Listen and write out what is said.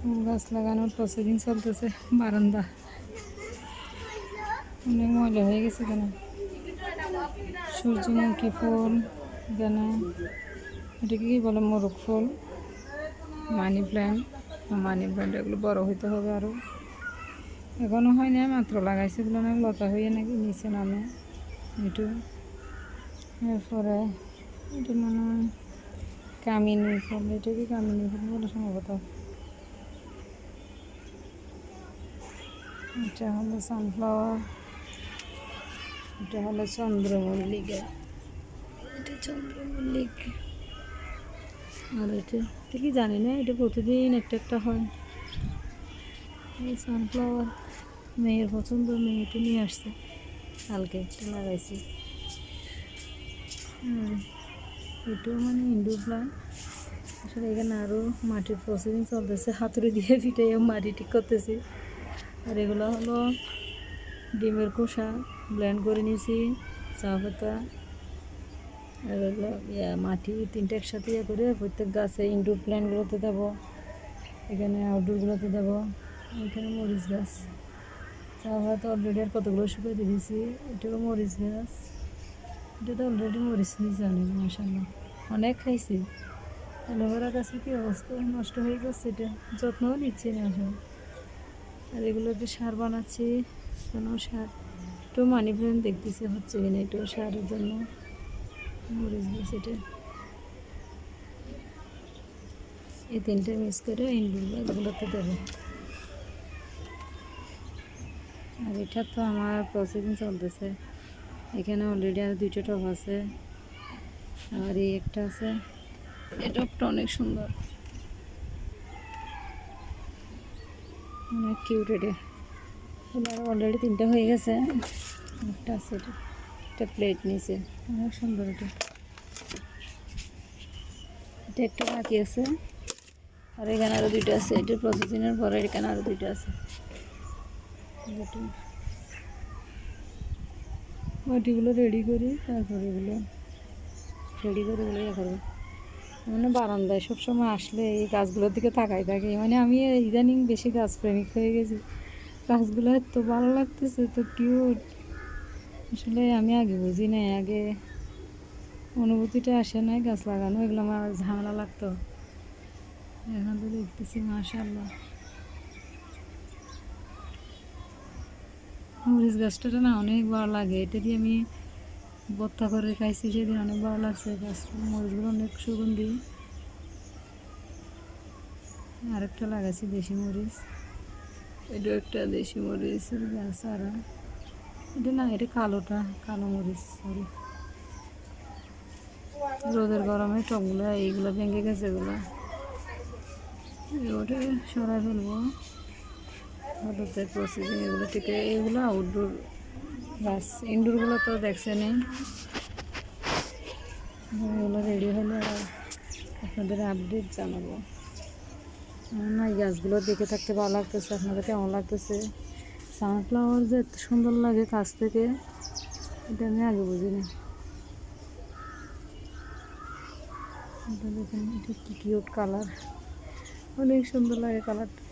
ফুল গাছ লাগানোর প্রসেসিং চলতেছে। বারান্দা অনেক ময়লা হয়ে গেছে কেন। সূর্যমুখী ফুল এখানে, এটাকে কি বলে, মোরগ ফুল, মানি প্ল্যান্ট। এগুলো বড় হইতে হবে আরও, এখনও হয় না, মাত্র লাগাইছে এগুলো, না লতা হয়ে নাকি নিচে নামে একটু। এরপরে এটা মনে হয় কামিনী ফুল, এটা কি কামিনী ফুল বলে সম্ভবত। এটা হলো সানফ্লাওয়ার, এটা হলো চন্দ্রমল্লিকা, এটা চন্দ্রমল্লিক। আর এটা কি জানি না, এটা প্রতিদিন একটা একটা হয়। এই সানফ্লাওয়ার মেয়ের পছন্দ, মেয়ে এটা নিয়ে আসছে কালকে, এটা লাগাইছি। এটাও মানে ইনডোর প্ল্যান্ট। আসলে এখানে আরও মাটির প্রসেসিং চলতেছে, হাতুড়ি দিয়ে পিটাই মাটি ঠিক করতেছি। আর এগুলো হলো ডিমের খোসা ব্লেন্ড করে নিয়েছি, চা পাতা, আর হলো মাটি, তিনটা একসাথে করে প্রত্যেক গাছে ইনডোর প্ল্যান্টগুলোতে দেবো, এখানে আউটডোরগুলোতে দেবো। এখানে মরিচ গাছ, চা পাতা অলরেডি আর কতগুলো শুকিয়ে দিয়েছি। এটাও মরিচ গাছ, এটা তো অলরেডি মরিচ হয়েছে অনেক, মাশাআল্লাহ অনেক খাইছি। অ্যালোভেরা গাছের কী অবস্থা, নষ্ট হয়ে গেছে, এটা যত্নও নিচ্ছি না আসলে। আর এগুলোকে সার বানাচ্ছি, কোনো সার, একটু মানি প্ল্যান্ট দেখতেছি হচ্ছে কিনা, একটু সারের জন্য মরিচ গাছ। এটা এই তিনটে মিক্স করে ইনডোরগুলোতে দেবো। আর এটা তো আমার প্রসেসিং চলতেছে। এখানে অলরেডি আর দুইটা টব আছে, আর এই একটা আছে, এই টবটা অনেক সুন্দর, অনেক কিউট। এটা অলরেডি তিনটা হয়ে গেছে, একটা আছে, এটা প্লেট নিচে, অনেক সুন্দর। এটা একটা বাকি আছে, আর এখানে আরও দুইটা আছে। এটা প্রসেসিংয়ের পরে এখানে আরও দুইটা আছে। মাটিগুলো রেডি করি, তারপরে এগুলো রেডি করে এগুলো ইয়ে করবো। মানে বারান্দায় সবসময় আসলে এই গাছগুলোর দিকে তাকাই থাকি, মানে আমি ইদানিং বেশি গাছ প্রেমিক হয়ে গেছি। গাছগুলো এত ভালো লাগতেছে, তো কিউট। আসলে আমি আগে বুঝি নাই, আগে অনুভূতিটা আসে নাই গাছ লাগানো, এগুলো আমার ঝামেলা লাগতো। এখন তো দেখতেছি মাশাআল্লাহ। মরিচ গাছটা না অনেক ভালো লাগে, এটা দিয়ে আমি ভর্তা করে খাইছি সেদিন, অনেক ভালো লাগছে। গাছ মরিচগুলো অনেক সুগন্ধি। আরেকটা লাগাইছি দেশি মরিচ, এটা একটা দেশি মরিচের গাছ। আর এটা না, এটা কালোটা, কালো মরিচ, সরি। রোদের গরমে টবগুলো এইগুলো ভেঙে গেছে, এগুলো ওটা সরাই ফেলবো। হঠাৎ প্রসেসিং এগুলো থেকে, এগুলো আউটডোর গাছ, ইনডোরগুলো তো দেখছেনই। এগুলো রেডি হলে আপনাদের আপডেট জানাবো। না, এই গাছগুলো দেখে থাকতে ভালো লাগতেছে, আপনাদের কেমন লাগতেছে? সানফ্লাওয়ার যে এত সুন্দর লাগে কাছ থেকে, এটা আমি আগে বুঝিনি। এটা দেখেন, এটা কি কিউট কালার, অনেক সুন্দর লাগে কালারটা।